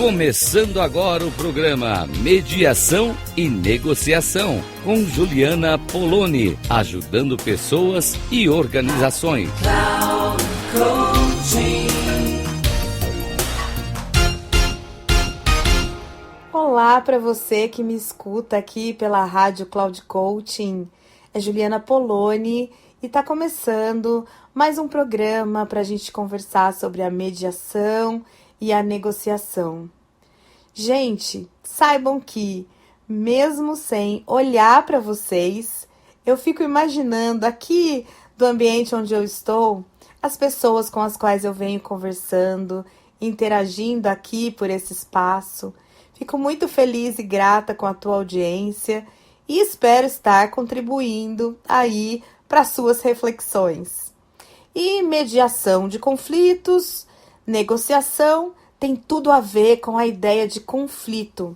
Começando agora o programa Mediação e Negociação, com Juliana Poloni, ajudando pessoas e organizações. Olá para você que me escuta aqui pela Rádio Cloud Coaching. É Juliana Poloni e está começando mais um programa para a gente conversar sobre a mediação e a negociação. Gente, saibam que, mesmo sem olhar para vocês, eu fico imaginando aqui do ambiente onde eu estou, as pessoas com as quais eu venho conversando, interagindo aqui por esse espaço. Fico muito feliz e grata com a tua audiência e espero estar contribuindo aí para suas reflexões. E mediação de conflitos, negociação, tem tudo a ver com a ideia de conflito.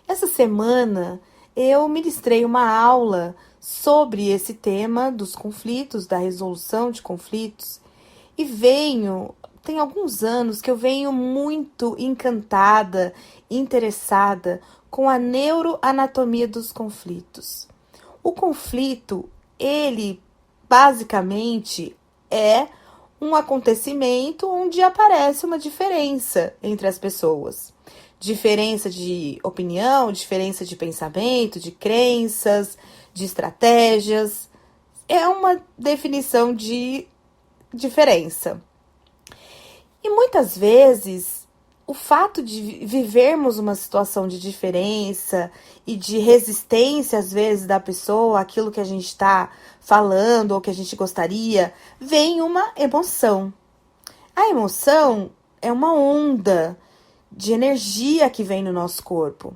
Essa semana eu ministrei uma aula sobre esse tema dos conflitos, da resolução de conflitos, e tem alguns anos que eu venho muito encantada, interessada com a neuroanatomia dos conflitos. O conflito, ele basicamente é um acontecimento onde aparece uma diferença entre as pessoas. Diferença de opinião, diferença de pensamento, de crenças, de estratégias. É uma definição de diferença. E muitas vezes, o fato de vivermos uma situação de diferença e de resistência, às vezes, da pessoa, aquilo que a gente está falando ou que a gente gostaria, vem uma emoção. A emoção é uma onda de energia que vem no nosso corpo.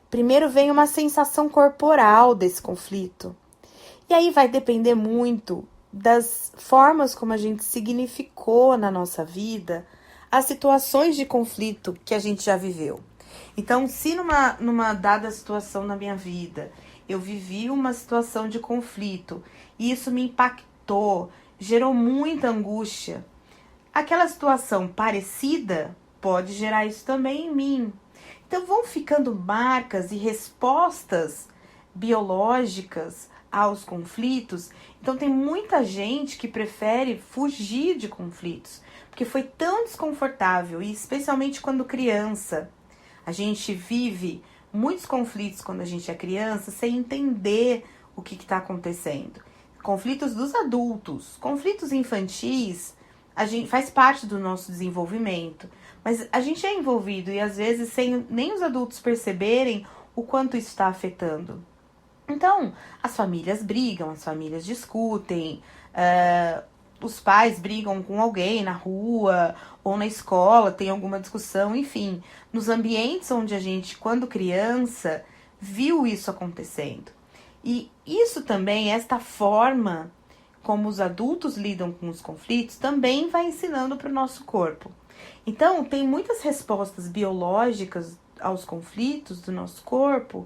Primeiro vem uma sensação corporal desse conflito. E aí vai depender muito das formas como a gente significou na nossa vida as situações de conflito que a gente já viveu. Então, se numa dada situação na minha vida, eu vivi uma situação de conflito e isso me impactou, gerou muita angústia, aquela situação parecida pode gerar isso também em mim. Então, vão ficando marcas e respostas biológicas aos conflitos. Então, tem muita gente que prefere fugir de conflitos, porque foi tão desconfortável, e especialmente quando criança. A gente vive muitos conflitos quando a gente é criança sem entender o que está acontecendo. Conflitos dos adultos, conflitos infantis, a gente faz parte do nosso desenvolvimento, mas a gente é envolvido e às vezes sem nem os adultos perceberem o quanto isso está afetando. Então, as famílias brigam, as famílias discutem, os pais brigam com alguém na rua ou na escola, tem alguma discussão, enfim, nos ambientes onde a gente, quando criança, viu isso acontecendo. E isso também, esta forma como os adultos lidam com os conflitos, também vai ensinando para o nosso corpo. Então, tem muitas respostas biológicas aos conflitos do nosso corpo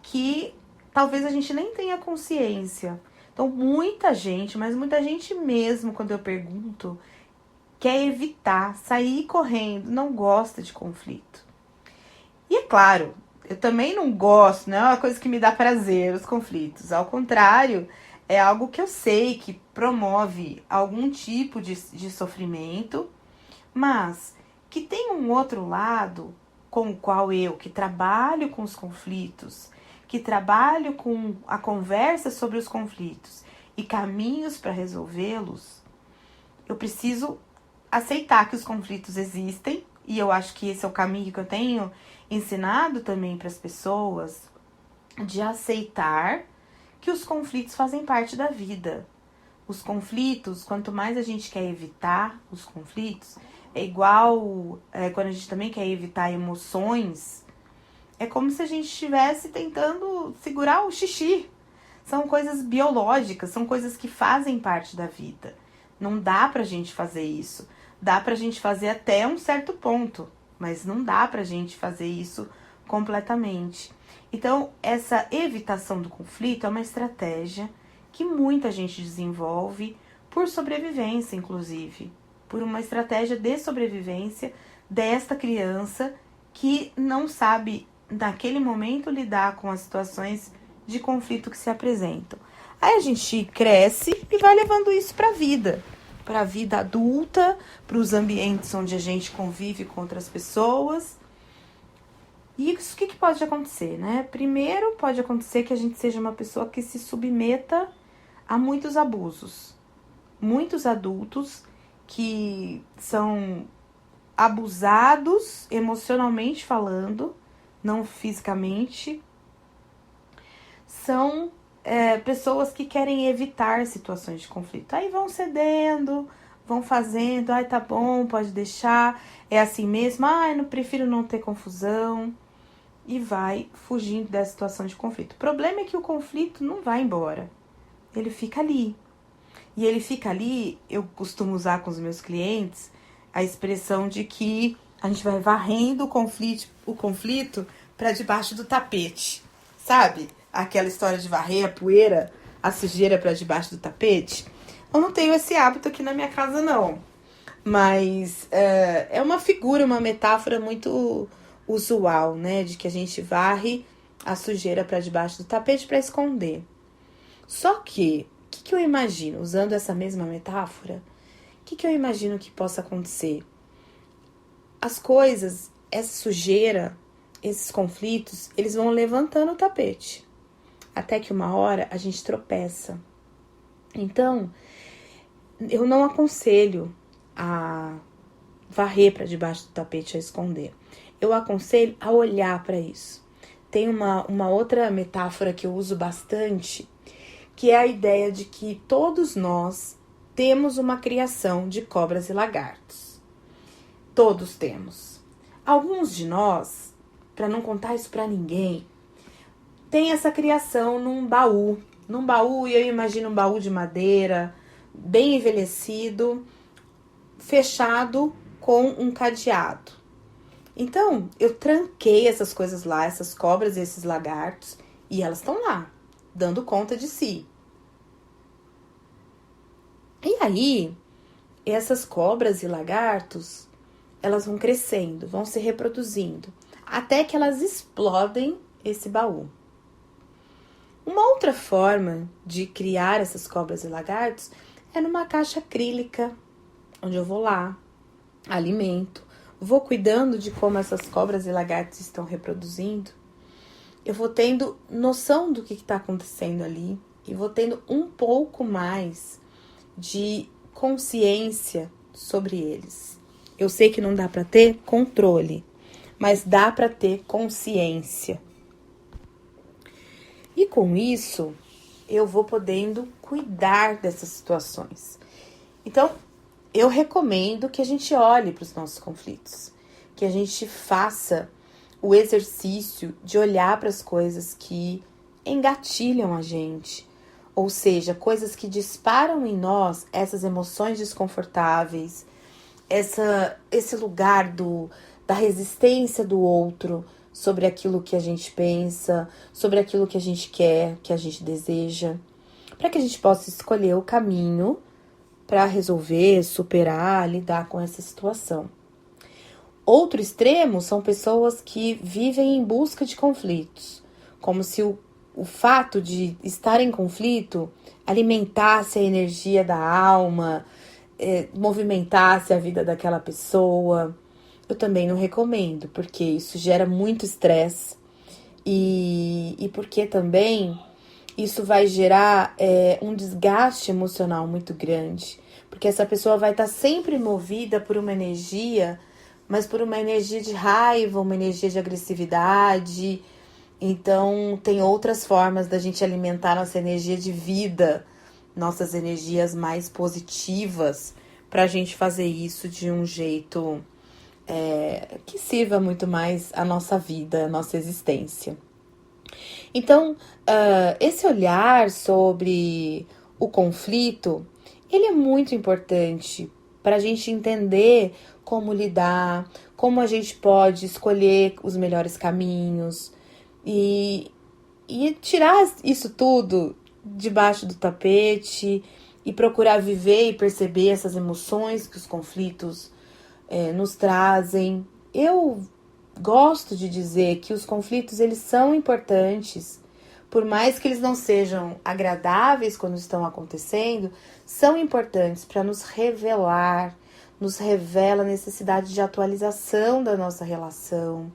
que talvez a gente nem tenha consciência. Então, muita gente, mas muita gente mesmo, quando eu pergunto, quer evitar, sair correndo, não gosta de conflito. E é claro, eu também não gosto, não é uma coisa que me dá prazer, os conflitos. Ao contrário, é algo que eu sei que promove algum tipo de sofrimento, mas que tem um outro lado com o qual eu, que trabalho com os conflitos, que trabalho com a conversa sobre os conflitos e caminhos para resolvê-los, eu preciso aceitar que os conflitos existem, e eu acho que esse é o caminho que eu tenho ensinado também para as pessoas, de aceitar que os conflitos fazem parte da vida. Os conflitos, quanto mais a gente quer evitar os conflitos, é igual quando a gente também quer evitar emoções, é como se a gente estivesse tentando segurar o xixi. São coisas biológicas, são coisas que fazem parte da vida. Não dá pra gente fazer isso. Dá pra gente fazer até um certo ponto, mas não dá pra gente fazer isso completamente. Então, essa evitação do conflito é uma estratégia que muita gente desenvolve por sobrevivência, inclusive. Por uma estratégia de sobrevivência desta criança que não sabe, naquele momento, lidar com as situações de conflito que se apresentam. Aí a gente cresce e vai levando isso para a vida adulta, para os ambientes onde a gente convive com outras pessoas. E isso, o que pode acontecer, né? Primeiro, pode acontecer que a gente seja uma pessoa que se submeta a muitos abusos. Muitos adultos que são abusados emocionalmente falando, não fisicamente, são pessoas que querem evitar situações de conflito. Aí vão cedendo, vão fazendo, ai, tá bom, pode deixar, é assim mesmo, ai, não prefiro não ter confusão, e vai fugindo dessa situação de conflito. O problema é que o conflito não vai embora, ele fica ali. E ele fica ali, eu costumo usar com os meus clientes a expressão de que a gente vai varrendo o conflito para debaixo do tapete, sabe? Aquela história de varrer a poeira, a sujeira para debaixo do tapete. Eu não tenho esse hábito aqui na minha casa, não. Mas é uma figura, uma metáfora muito usual, né? De que a gente varre a sujeira para debaixo do tapete para esconder. Só que, o que eu imagino, usando essa mesma metáfora, o que eu imagino que possa acontecer? As coisas, essa sujeira, esses conflitos, eles vão levantando o tapete. Até que uma hora a gente tropeça. Então, eu não aconselho a varrer para debaixo do tapete, a esconder. Eu aconselho a olhar para isso. Tem uma outra metáfora que eu uso bastante, que é a ideia de que todos nós temos uma criação de cobras e lagartos. Todos temos. Alguns de nós, para não contar isso para ninguém, tem essa criação num baú. Num baú, eu imagino um baú de madeira, bem envelhecido, fechado com um cadeado. Então, eu tranquei essas coisas lá, essas cobras e esses lagartos, e elas estão lá, dando conta de si. E aí, essas cobras e lagartos, elas vão crescendo, vão se reproduzindo, até que elas explodem esse baú. Uma outra forma de criar essas cobras e lagartos é numa caixa acrílica, onde eu vou lá, alimento, vou cuidando de como essas cobras e lagartos estão reproduzindo. Eu vou tendo noção do que está acontecendo ali e vou tendo um pouco mais de consciência sobre eles. Eu sei que não dá para ter controle, mas dá para ter consciência. E com isso, eu vou podendo cuidar dessas situações. Então, eu recomendo que a gente olhe para os nossos conflitos, que a gente faça o exercício de olhar para as coisas que engatilham a gente, ou seja, coisas que disparam em nós essas emoções desconfortáveis, esse lugar da resistência do outro sobre aquilo que a gente pensa, sobre aquilo que a gente quer, que a gente deseja, para que a gente possa escolher o caminho para resolver, superar, lidar com essa situação. Outro extremo são pessoas que vivem em busca de conflitos, como se o fato de estar em conflito alimentasse a energia da alma, movimentasse a vida daquela pessoa. Eu também não recomendo, porque isso gera muito estresse e porque também isso vai gerar um desgaste emocional muito grande, porque essa pessoa vai estar sempre movida por uma energia, mas por uma energia de raiva, uma energia de agressividade. Então, tem outras formas da gente alimentar nossa energia de vida, nossas energias mais positivas, para a gente fazer isso de um jeito que sirva muito mais a nossa vida, a nossa existência. Então, esse olhar sobre o conflito, ele é muito importante para a gente entender como lidar, como a gente pode escolher os melhores caminhos e tirar isso tudo debaixo do tapete e procurar viver e perceber essas emoções que os conflitos nos trazem. Eu gosto de dizer que os conflitos, eles são importantes, por mais que eles não sejam agradáveis quando estão acontecendo, são importantes para nos revelar, nos revela a necessidade de atualização da nossa relação.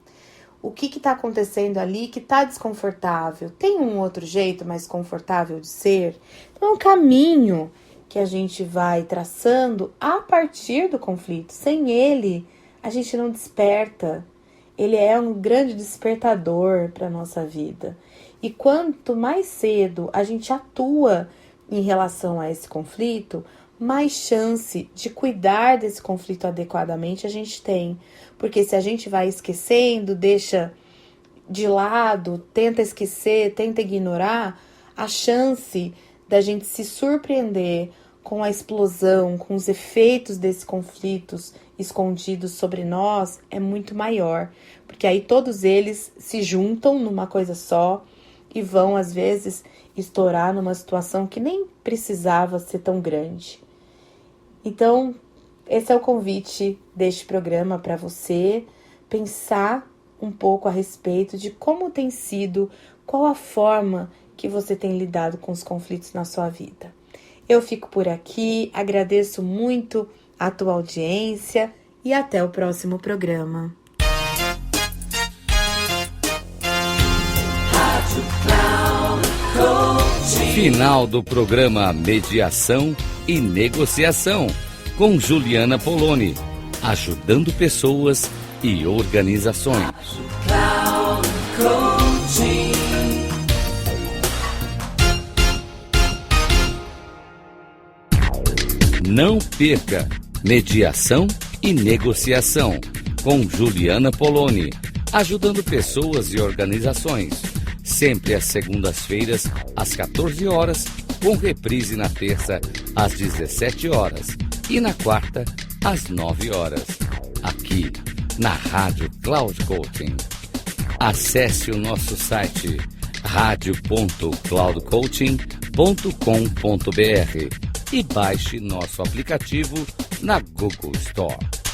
O que está acontecendo ali que está desconfortável? Tem um outro jeito mais confortável de ser? Então é um caminho que a gente vai traçando a partir do conflito. Sem ele, a gente não desperta. Ele é um grande despertador para a nossa vida. E quanto mais cedo a gente atua em relação a esse conflito, mais chance de cuidar desse conflito adequadamente a gente tem. Porque se a gente vai esquecendo, deixa de lado, tenta esquecer, tenta ignorar, a chance da gente se surpreender com a explosão, com os efeitos desses conflitos escondidos sobre nós é muito maior. Porque aí todos eles se juntam numa coisa só e vão, às vezes, estourar numa situação que nem precisava ser tão grande. Então, esse é o convite deste programa para você pensar um pouco a respeito de como tem sido, qual a forma que você tem lidado com os conflitos na sua vida. Eu fico por aqui, agradeço muito a tua audiência e até o próximo programa. Final do programa Mediação e Negociação, com Juliana Poloni, ajudando pessoas e organizações. Não perca Mediação e Negociação, com Juliana Poloni, ajudando pessoas e organizações. Sempre às segundas-feiras, às 14 horas, com reprise na terça, às 17 horas e na quarta, às 9 horas. Aqui, na Rádio Cloud Coaching. Acesse o nosso site radio.cloudcoaching.com.br e baixe nosso aplicativo na Google Store.